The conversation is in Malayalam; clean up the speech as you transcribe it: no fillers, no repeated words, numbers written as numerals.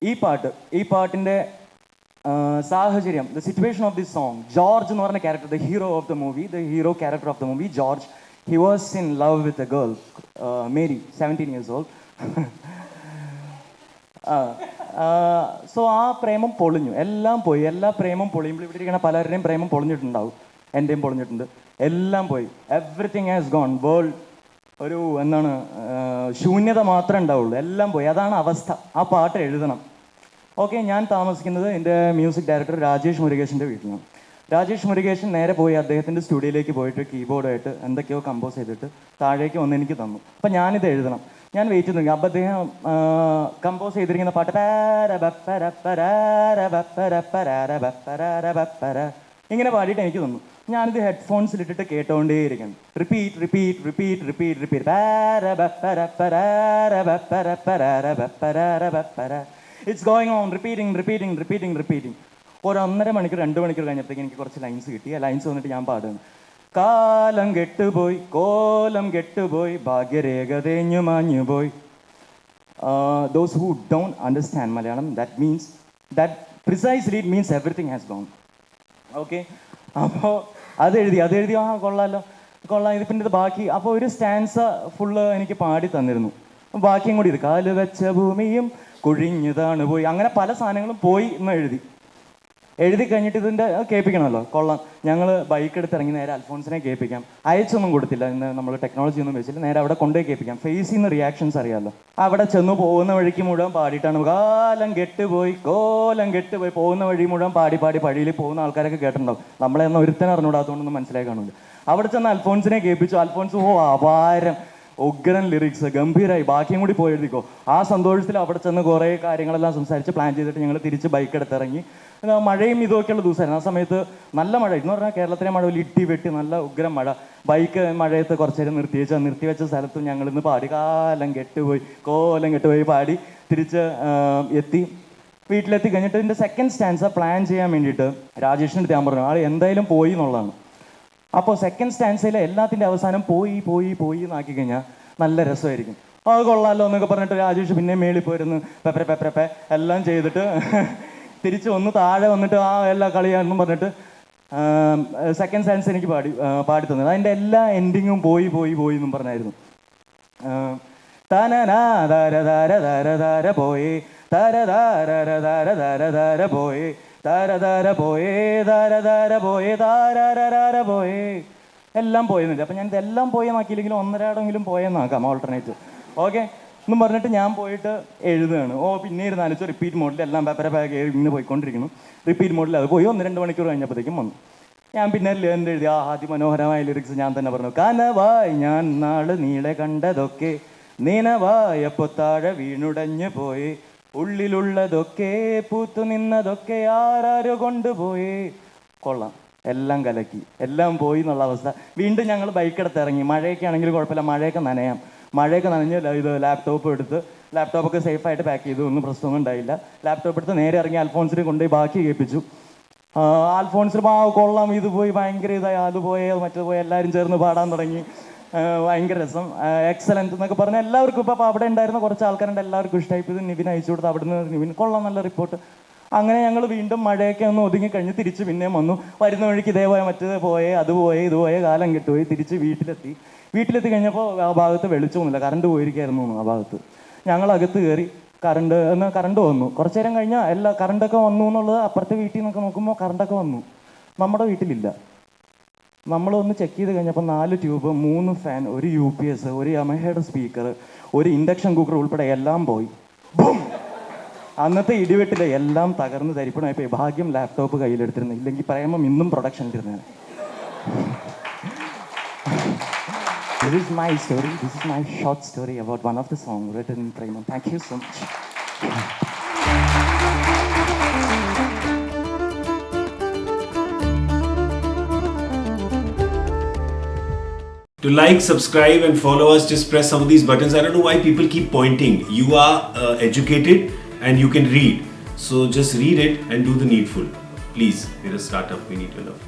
ഈ പാട്ടിൻ്റെ സാഹചര്യം, the situation of this song, George എന്ന് പറഞ്ഞ character, the hero character of the movie, George, he was in love with a girl, Mary, 17 years old. So ആ പ്രേമം പൊളിഞ്ഞു, എല്ലാം പോയി. എല്ലാ പ്രേമം പൊളിയുമ്പോൾ ഇവിടെ ഇരിക്കുന്ന പലരുടെയും പ്രേമം പൊളിഞ്ഞിട്ടുണ്ടാവും, എൻ്റെയും പൊളിഞ്ഞിട്ടുണ്ട്, എല്ലാം പോയി. Everything has gone. വേൾഡ് ഒരു ശൂന്യത മാത്രമേ ഉണ്ടാവുള്ളൂ, എല്ലാം പോയി. അതാണ് അവസ്ഥ. ആ പാട്ട് എഴുതണം. ഓക്കെ, ഞാൻ താമസിക്കുന്നത് എൻ്റെ മ്യൂസിക് ഡയറക്ടർ രാജേഷ് മുരുകേഷിൻ്റെ വീട്ടിലാണ്. രാജേഷ് മുരുകേഷൻ നേരെ പോയി അദ്ദേഹത്തിൻ്റെ സ്റ്റുഡിയോയിലേക്ക് പോയിട്ട് കീബോർഡായിട്ട് എന്തൊക്കെയോ കമ്പോസ് ചെയ്തിട്ട് താഴേക്ക് വന്ന് എനിക്ക് തന്നു. അപ്പം ഞാനിത് എഴുതണം. ഞാൻ വെയിറ്റ് ചെയ്തു. അപ്പം അദ്ദേഹം കമ്പോസ് ചെയ്തിരിക്കുന്ന പാട്ട് ഇങ്ങനെ പാടിയിട്ട് എനിക്ക് തന്നു. ഞാനിത് ഹെഡ്ഫോൺസിലിട്ടിട്ട് കേട്ടോണ്ടേയിരിക്കണം. Repeat repeat repeat repeat repeat. It's going on, repeating. ഒരു 1.5 മണിക്കൂർ 2 മണിക്കൂർ കഴിഞ്ഞപ്പോഴത്തേക്ക് എനിക്ക് കുറച്ച് ലൈൻസ് കിട്ടി. ആ ലൈൻസ് വന്നിട്ട് ഞാൻ പാടുന്നു. കാലം കെട്ടുപോയി, കോലം കെട്ടുപോയി, ഭാഗ്യരേഖ തേഞ്ഞു മാഞ്ഞു പോയി. Those who don't understand Malayalam, that precisely it means everything has gone. Okay, അപ്പോൾ അതെഴുതി കൊള്ളാം. ഇത് പിന്നെ ഇത് ബാക്കി. അപ്പോൾ ഒരു സ്റ്റാൻസ ഫുള്ള് എനിക്ക് പാടി തന്നിരുന്നു. ബാക്കിയും കൂടി ഇത് കാല് വെച്ച ഭൂമിയും കുഴിഞ്ഞതാണ് പോയി, അങ്ങനെ പല സാധനങ്ങളും പോയി എന്ന് എഴുതി കഴിഞ്ഞിട്ട് ഇതിൻ്റെ കേൾപ്പിക്കണമല്ലോ. കൊള്ളാം. ഞങ്ങൾ ബൈക്ക് എടുത്ത് ഇറങ്ങി നേരെ അൽഫോൺസിനെ കേൾപ്പിക്കാം. അയച്ചൊന്നും കൊടുത്തില്ല, ഇന്ന് നമ്മൾ ടെക്നോളജി ഒന്നും വെച്ചില്ല. നേരെ അവിടെ കൊണ്ടുപോയി കേൾപ്പിക്കാം. ഫേസിൽ നിന്ന് റിയാക്ഷൻസ് അറിയാമല്ലോ. അവിടെ ചെന്ന് പോകുന്ന വഴിക്ക് മുഴുവൻ പാടിയിട്ടാണ് കാലം കെട്ടുപോയി, കോലം കെട്ടുപോയി, പോകുന്ന വഴി മുഴുവൻ പാടി വഴിയിൽ പോകുന്ന ആൾക്കാരൊക്കെ കേട്ടിട്ടുണ്ടാവും. നമ്മളെന്ന ഒരുത്തനെ അറിഞ്ഞൂടാത്തതുകൊണ്ടൊന്നും മനസ്സിലായി കാണില്ല. അവിടെ ചെന്ന് അൽഫോൺസിനെ കേൾപ്പിച്ചു. അൽഫോൺസ് അപാരം, ഉഗ്രൻ ലിറിക്സ്, ഗംഭീരമായി. ബാക്കിയും കൂടി പോയി എഴുതിക്കോ. ആ സന്തോഷത്തിൽ അവിടെ ചെന്ന് കുറേ കാര്യങ്ങളെല്ലാം സംസാരിച്ച് പ്ലാൻ ചെയ്തിട്ട് ഞങ്ങൾ തിരിച്ച് ബൈക്ക് എടുത്തിറങ്ങി. മഴയും ഇതൊക്കെയുള്ള ദിവസമായിരുന്നു. ആ സമയത്ത് നല്ല മഴ എന്ന് പറഞ്ഞാൽ കേരളത്തിലെ മഴ ഇട്ടി വെട്ടി നല്ല ഉഗ്രം മഴ. ബൈക്ക് മഴയത്ത് കുറച്ച് നേരം നിർത്തിവെച്ച സ്ഥലത്ത് ഞങ്ങൾ ഇന്ന് പാടി കാലം കെട്ടുപോയി, കോലം കെട്ടുപോയി പാടി തിരിച്ച് വീട്ടിലെത്തി കഴിഞ്ഞിട്ട് ഇതിൻ്റെ സെക്കൻഡ് സ്റ്റാൻസ പ്ലാൻ ചെയ്യാൻ വേണ്ടിയിട്ട് രാജേഷിൻ്റെ അടുത്ത് ഞാൻ പറഞ്ഞു, ആൾ എന്തായാലും പോയി എന്നുള്ളതാണ്. അപ്പോൾ സെക്കൻഡ് സ്റ്റാൻസയിലെ എല്ലാത്തിൻ്റെ അവസാനം പോയി എന്നാക്കി കഴിഞ്ഞാൽ നല്ല രസമായിരിക്കും. അത് കൊള്ളാമല്ലോ എന്നൊക്കെ പറഞ്ഞിട്ട് രാജേഷ് പിന്നെ മേളിൽ പോയിരുന്നു പെപ്പ എല്ലാം ചെയ്തിട്ട് തിരിച്ച് ഒന്ന് താഴെ വന്നിട്ട് എല്ലാ കളിയാണെന്നും പറഞ്ഞിട്ട് സെക്കൻഡ് സ്റ്റാൻസ് എനിക്ക് പാടി തന്നത്. അതിൻ്റെ എല്ലാ എൻഡിങ്ങും പോയി എന്നും പറഞ്ഞായിരുന്നു. തനനാ ധാര ധാര ധാര ധാര പോയേ, ധാര ധാര ധാര ധാര ധാര പോയേ, ധാര പോയേ, ധാര പോയേ, ധാര പോയേ, എല്ലാം പോയെന്നില്ല. അപ്പം ഞാൻ ഇതെല്ലാം പോയെന്നാക്കിയില്ലെങ്കിലും 1.5 പോയെന്നാക്കാം ഓൾട്ടർനേറ്റ്. ഓക്കെ എന്നും പറഞ്ഞിട്ട് ഞാൻ പോയിട്ട് എഴുതുകയാണ്. പിന്നെ ഇരുന്നാലിച്ച് റിപ്പീറ്റ് മോഡിൽ എല്ലാം ഇങ്ങനെ പോയിക്കൊണ്ടിരിക്കുന്നു. റിപ്പീറ്റ് മോഡിൽ അത് പോയി 1-2 മണിക്കൂർ കഴിഞ്ഞപ്പോഴത്തേക്കും വന്നു. ഞാൻ പിന്നെ എൻ്റെ എഴുതി അതിമനോഹരമായ ലിറിക്സ് ഞാൻ തന്നെ പറഞ്ഞു. കനവായി ഞാൻ നാള് നീളെ കണ്ടതൊക്കെ, നിനവായപ്പോ താഴെ വീണുടഞ്ഞു പോയി, ഉള്ളിലുള്ളതൊക്കെ പൂത്തു നിന്നതൊക്കെ ആരാരോ കൊണ്ടുപോയി. കൊള്ളാം, എല്ലാം കലക്കി, എല്ലാം പോയി എന്നുള്ള അവസ്ഥ. വീണ്ടും ഞങ്ങൾ ബൈക്കെടുത്ത് ഇറങ്ങി. മഴയൊക്കെ ആണെങ്കിൽ കുഴപ്പമില്ല, മഴയൊക്കെ നനഞ്ഞ് ഇത് ലാപ്ടോപ്പൊക്കെ സേഫായിട്ട് പാക്ക് ചെയ്തു. ഒന്നും പ്രശ്നമൊന്നും ഉണ്ടായില്ല. ലാപ്ടോപ്പ് എടുത്ത് നേരെ ഇറങ്ങി അൽഫോൺസിനെ കൊണ്ടുപോയി ബാക്കി കേൾപ്പിച്ചു. അൽഫോൺസിന് കൊള്ളാം, ഇത് പോയി ഭയങ്കര ഇതായി, അത് പോയേ മറ്റേത് പോയി, എല്ലാവരും ചേർന്ന് പാടാൻ തുടങ്ങി. ഭയങ്കര രസം, എക്സലൻറ്റ് എന്നൊക്കെ പറഞ്ഞാൽ എല്ലാവർക്കും ഇപ്പോൾ അവിടെ ഉണ്ടായിരുന്ന കുറച്ച് ആൾക്കാരുണ്ട്, എല്ലാവർക്കും ഇഷ്ടമായി. ഇത് നിവിൻ അയച്ചു കൊടുത്ത്, അവിടുന്ന് നിവിൻ കൊള്ളാം, നല്ല റിപ്പോർട്ട്. അങ്ങനെ ഞങ്ങൾ വീണ്ടും മഴയൊക്കെ ഒന്ന് ഒതുങ്ങി കഴിഞ്ഞ് തിരിച്ച് പിന്നെയും വന്നു. വരുന്ന വഴിക്ക് ഇതേപോലെ മറ്റേത് പോയേ, അത് പോയേ, ഇത് പോയേ, കാലം കെട്ടുപോയി. തിരിച്ച് വീട്ടിലെത്തി കഴിഞ്ഞപ്പോൾ ആ ഭാഗത്ത് വെളിച്ചമൊന്നുമില്ല, കറണ്ട് പോയിരിക്കായിരുന്നു ആ ഭാഗത്ത്. ഞങ്ങളകത്ത് കയറി, കറണ്ട് വന്നു. കുറച്ച് നേരം കഴിഞ്ഞാൽ കറണ്ടൊക്കെ വന്നു എന്നുള്ളത് അപ്പുറത്തെ വീട്ടിൽ നിന്നൊക്കെ നോക്കുമ്പോൾ കറണ്ടൊക്കെ വന്നു. നമ്മുടെ വീട്ടിലില്ല. നമ്മളൊന്ന് ചെക്ക് ചെയ്ത് കഴിഞ്ഞപ്പോൾ 4 ട്യൂബ്, 3 ഫാൻ, ഒരു UPS, ഒരു യമഹയുടെ സ്പീക്കർ, ഒരു ഇൻഡക്ഷൻ കുക്കർ ഉൾപ്പെടെ എല്ലാം പോയി. അന്നത്തെ ഇടിവെട്ടിലെ എല്ലാം തകർന്ന് തരിപ്പണമായിപ്പോയി. ഭാഗ്യം ലാപ്ടോപ്പ് കയ്യിലെടുത്തിരുന്നു, ഇല്ലെങ്കിൽ പറയുമ്പോൾ ഇന്നും production ഇരുന്നേനെ. This is my story. This is my short story about one of the songs written in Premam. Thank you so much. To like, subscribe and follow us, just press some of these buttons. I don't know why people keep pointing. You are educated and you can read. So just read it and do the needful. Please, we're a startup. We need your love.